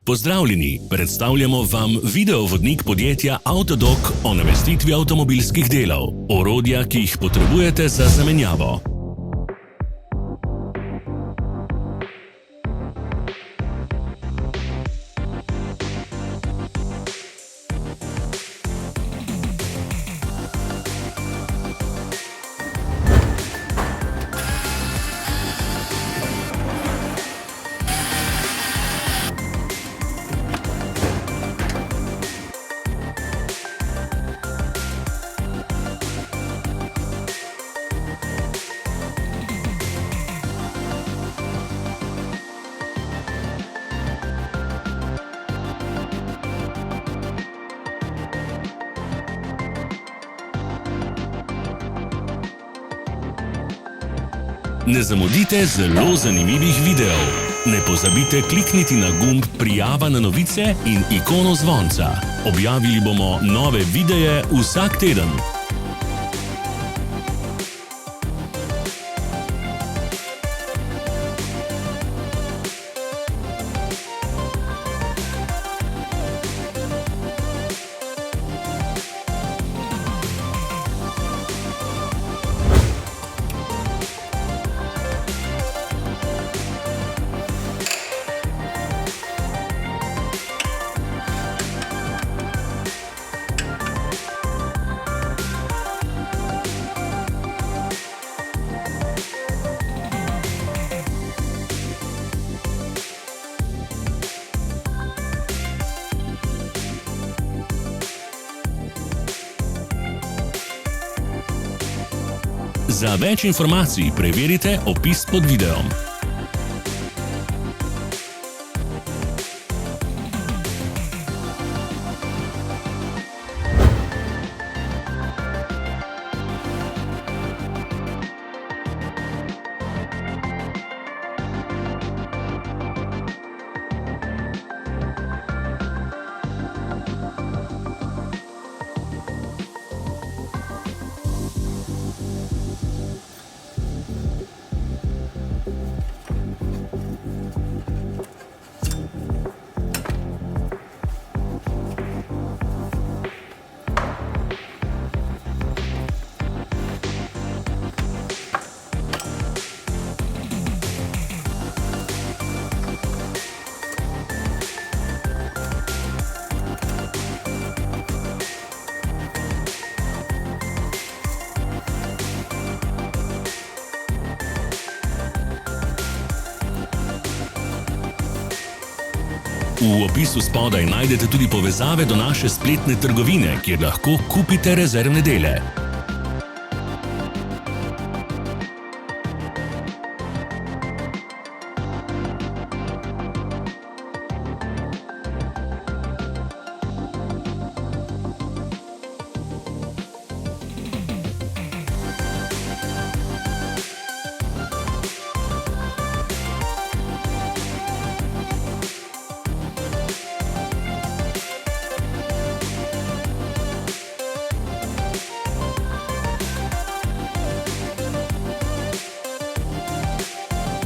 Pozdravljeni, predstavljamo vam videovodnik podjetja Avtodok o namestitvi avtomobilskih delov, orodja, ki jih potrebujete za zamenjavo. Ne zamudite zelo zanimivih videov. Ne pozabite klikniti na gumb Prijava na novice in ikono zvonca. Objavili bomo nove videe vsak teden. Za več informacij preverite opis pod videom. V opisu spodaj najdete tudi povezave do naše spletne trgovine, kjer lahko kupite rezervne dele.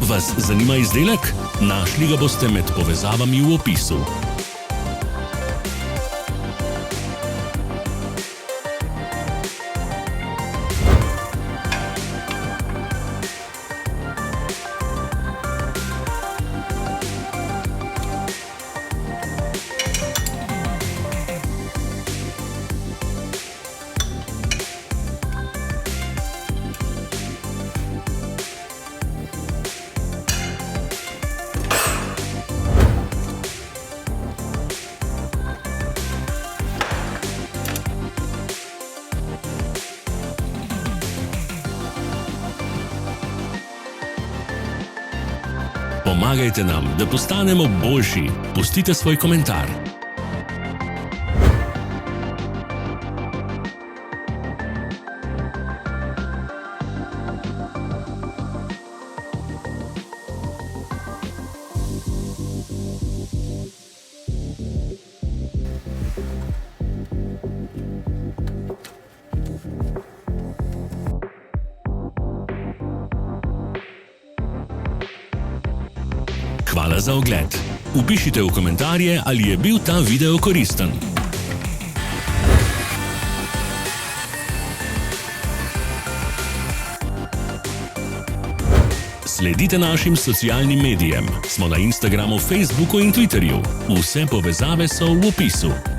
Vas zanima izdelek? Našli ga boste med povezavami v opisu. Pomagajte nam, da postanemo boljši. Pustite svoj komentar. Hvala za ogled. Vpišite v komentarje, ali je bil ta video koristen. Sledite našim socialnim medijem. Smo na Instagramu, Facebooku in Twitterju. Vse povezave so v opisu.